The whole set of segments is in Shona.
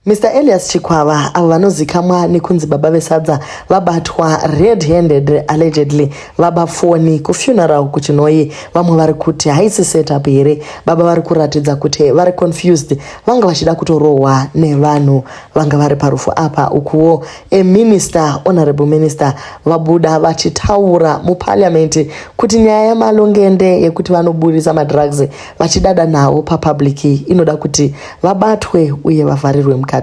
Mr. Elias Chikwava avo vanozikamwa nekunzi baba vesadza vabatwa red-handed allegedly vaba foni kufuneral kuchinoi vamwe vari kuti haisi setup here baba vari kuratidza kuti vari confused vanga vachida kutorohwa nevanhu vanga vari parufu apa ukuwo honorable minister vabuda vachitaura muparliament kuti nyaya yamalongende yekuti vanoburisa madrugs vachidada nawo papublic inoda kuti vabatwe uye vavharirwe mukati.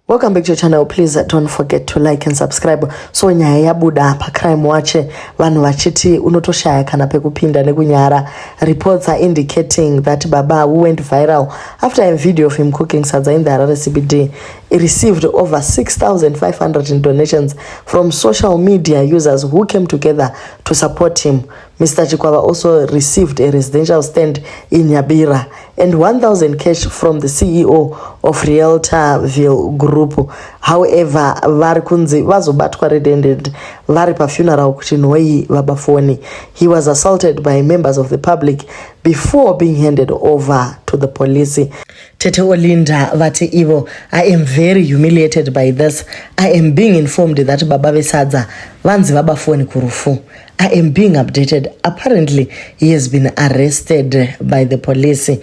Welcome back to your channel. Please don't forget to like and subscribe. So nyaya yabuda pa Crime Watch vanhu vachiti unotoshaya kana pekupinda nekunyara. Reports are indicating that baba who went viral after a video of him cooking sadza in the Harare CBD received over 6,500 in donations from social media users who came together to support him. Mr. Chikwava also received a residential stand in Nyabira and 1,000 cash from the CEO of Realtorville Group. However, vari kunzi vazobatwa red-handed vari pa funeral kuchinoi vabafoni. He was assaulted by members of the public before being handed over to the police. Tete Olinda vati ivo, I am very humiliated by this. I am being informed that baba vesadza vanzi vabafoni kurufu. I am being updated. Apparently, he has been arrested by the police.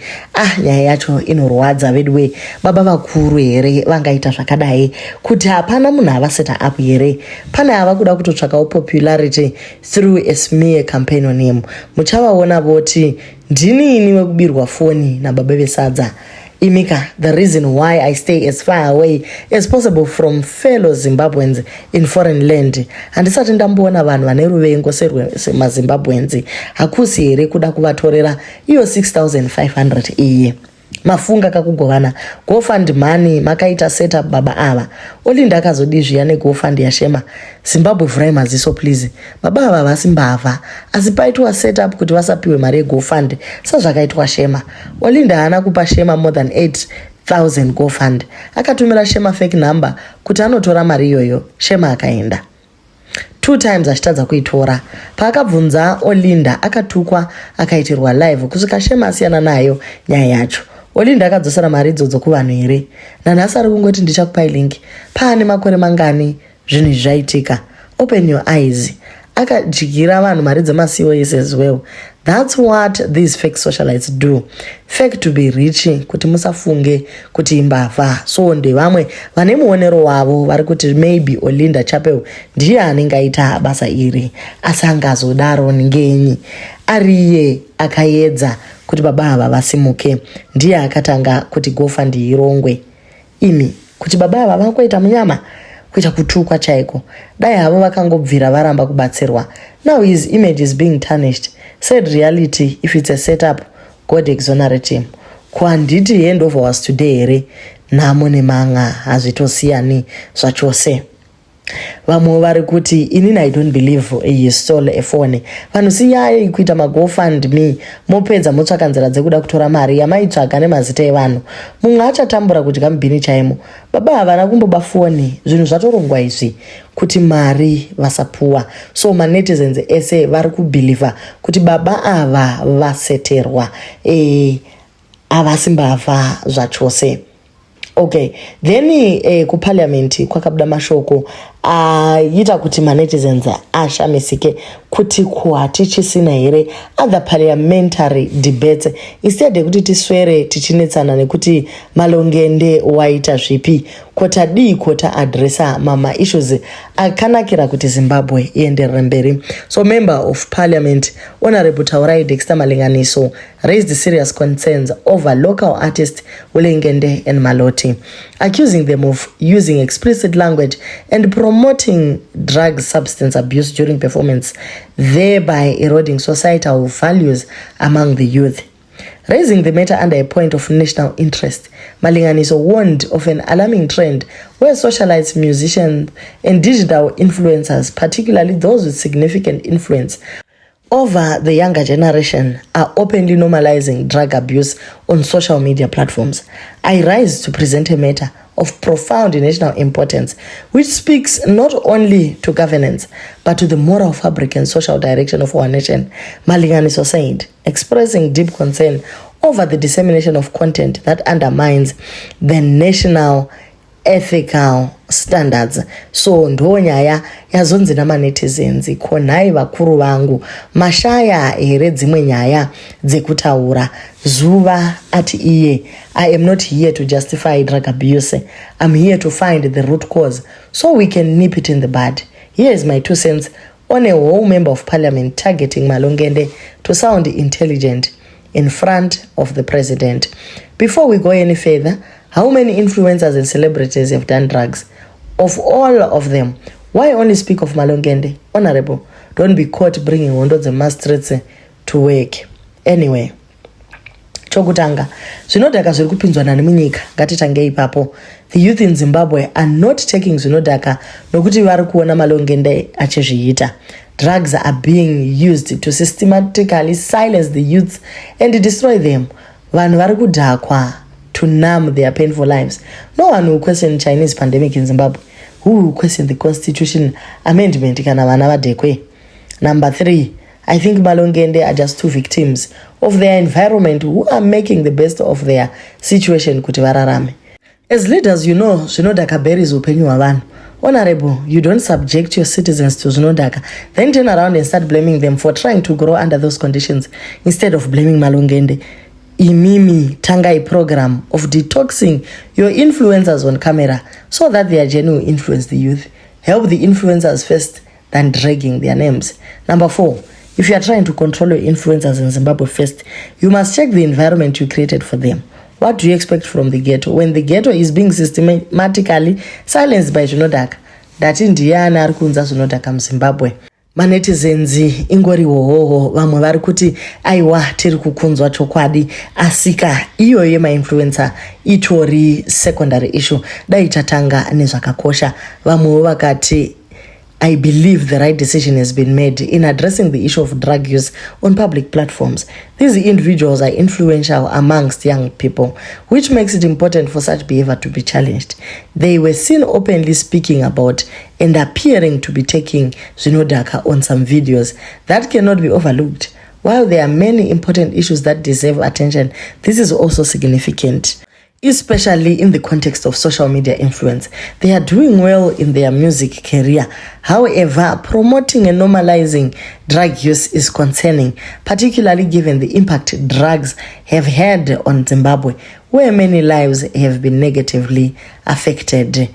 Nyaya yacho inorwadza vedwe. Baba vakuru here vangaita zvakadai kuti hapana munhu avaseta up here. Pana ava kuda kutotsvakawo popularity through a smear campaign on him. Muchavaona voti ndini ini wekubirwa foni nababa vesadza. Imika, the reason why I stay as far away as possible from fellow Zimbabweans in foreign land. Handisati ndamboona vanhu vane ruvengo semazimbabwenzi hakusi here kuda kuvatorera iyo 6,500 iye. Mafunga kakugovana GoFund money makaita setup baba ava. Olinda akazodi zviya neGoFund yashema. Zimbabwe vhurai maziso please. Baba ava vasimbavha. Asi paitwa setup kuti vasapiwe mari yeGoFund sezvakaitwa Shema. Olinda haana kupa Shema more than 8,000 GoFund. Akatumira Shema fake number kuti anotora mari iyoyo. Shema akaenda. 2 times achitadza kuitora. Paakabvunza Olinda akatukwa akaitirwa live kusvika Shema asiyana nayo nyaya yacho. Olinda akadzosera mari idzodzo kuvanhu here. Nanhasi ari kungoti ndichakupai link. Paane makore mangani zvinhu zvaitika. Open your eyes. Akajikira vanhu mari dzemasiOS as well. That's what these fake socialites do. Fake to be rich kuti musafunge kuti imbavha. So ndevamwe vane muonero wavo vari kuti maybe Olinda Chapel ndiye anenge aita basa iri asangazodaro ngenyi. Ariye akaedza kuti baba ava vasimuke. Ndiye akatanga kuti GoFund irongwe. Imi kuti baba ava vangoita munyama kuita kutukwa chaiko. Dai havo vakangobvira varamba kubatsirwa. Now his image is being tarnished. Said reality, if it's a setup, God exonerate him. Kwanditi handover was today here. Namo nemanga hazvitosiyani zvachose. Vamwe vari kuti inini I don't believe he stole a phone. Vanhu siyai kuita maGoFundMe mopedza motsvaka nzira dzekuda kutora mari yamaitsvaga nemazita evanhu. Mumwe achatambura kuti kamubhini chaimo. Baba havana kumboba foni. Zvinhu zvatorongwa izvi kuti mari vasapuwa. So manetizens ese vari kubhiliva kuti baba ava vaseterwa. Avasimbavha zvachose. Okay, then kuparliament kwakabuda mashoko ita kuti manetizens ashamisike kuti hatichisina here other parliamentary debates instead kuti tiswere tichinetsana nekuti malongende waita zvipi kota D kota addressa mama issues akanakira kuti Zimbabwe ienderere mberi. So member of parliament Honorable Taurai Dexter Malinganiso raised serious concerns over local artists Ulengende and Maloti, accusing them of using explicit language and promoting drug substance abuse during performance, thereby eroding societal values among the youth. Raising the matter under a point of national interest, Malinganiso warned of an alarming trend where socialites, musicians, and digital influencers, particularly those with significant influence over the younger generation, are openly normalizing drug abuse on social media platforms. I rise to present a matter of profound national importance, which speaks not only to governance, but to the moral fabric and social direction of our nation, Malinganiso said, expressing deep concern over the dissemination of content that undermines the national ethical standards. So ndo nyaya yazonzi namanetizens khonai vakuru vangu mashaya here dzimwe nyaya dzekutaura zuva ati iye I am not here to justify drug abuse. I'm here to find the root cause so we can nip it in the bud. Here is my 2 cents on a whole member of parliament targeting Malungende to sound intelligent in front of the president. Before we go any further, how many influencers and celebrities have done drugs? Of all of them, why only speak of Malungende? Honorable, don't be caught bringing Hondo the Mastrets to work. Anyway, chokutanga zvinodhaka zviri kupinzwana nemunyika ngatitange ipapo. The youth in Zimbabwe are not taking zvinodhaka nokuti vari kuona Malungende achizviita. Drugs are being used to systematically silence the youth and destroy them. Vanhu vari kudhakwa to numb their painful lives. No one will question Chinese pandemic in Zimbabwe. Who will question the constitution amendment kana vana vadhekwe? Number 3, I think Malungende are just 2 victims of their environment who are making the best of their situation kuti vararame. As leaders, you know, zvinodhaka berries upenyu hwavanhu. Honorable, you don't subject your citizens to zvinodhaka, then turn around and start blaming them for trying to grow under those conditions instead of blaming Malungende. Imimi Tangai program of detoxing your influencers on camera so that their genuine influence the youth. Help the influencers first than dragging their names. Number 4, if you are trying to control your influencers in Zimbabwe first, you must check the environment you created for them. What do you expect from the ghetto when the ghetto is being systematically silenced by zvinodhaka? That indiana ari kunza zvinodhaka muZimbabwe. Manetizens ingori hoho vamwe vari kuti aiwa tiri kukunzwa chokwadi asika iyo yemainfluencer itori secondary issue dai tatanga nezvakakosha. Vamwewo vakati I believe the right decision has been made in addressing the issue of drug use on public platforms. These individuals are influential amongst young people, which makes it important for such behavior to be challenged. They were seen openly speaking about and appearing to be taking zvinodhaka on some videos. That cannot be overlooked. While there are many important issues that deserve attention, this is also significant, especially in the context of social media influence. They are doing well in their music career. However, promoting and normalizing drug use is concerning, particularly given the impact drugs have had on Zimbabwe, where many lives have been negatively affected.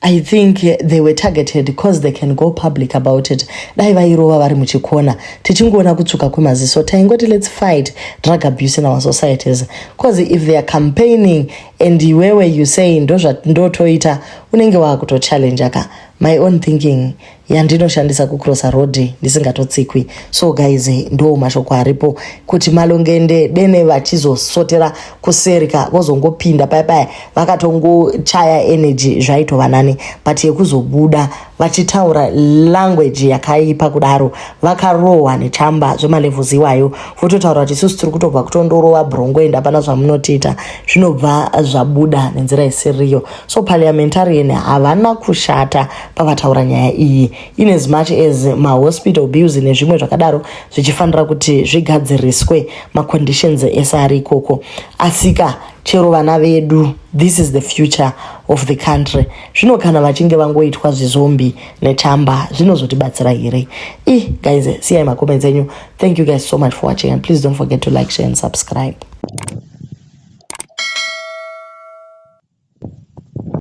I think they were targeted because they can go public about it. Dai vairova vari muchikona tichingoona kutsuka kwemaziso taingoti let's fight drug abuse in our societies, because if they are campaigning and iwewe you say ndotoita unenge wakutochallenge aka my own thinking yandinoshandisa kucrossa road ndisingatotsikwi. So guys, ndo mashoko aripo kuti Malungende dene vachizosotera kuserika vozongopinda paya vakatongochaya energy zvaitova nani, but yekuzobuda vachitaura language yakaipa kudaro vakarohwa nechamba zvemalevels iwayo vototaura kuti isusu tiri kutobva kutondorova brongo enda pana zvamunotiita zvinobva zvabuda nenzira isiriyo. So parliamentarian havana kushata pavataura nyaya iyi, in as much as mahospital bills nezvimwe zvakadaro zvichifanira kuti zvigadziriswe maconditions ese ari ikoko. Asika chero vana vedu, this is the future of the country. Zvino kana vachinge vangoitwa zvizombi nechamba zvinozotibatsira here? Guys, siyai makomenzi enyu. Thank you guys so much for watching, and please don't forget to like, share and subscribe.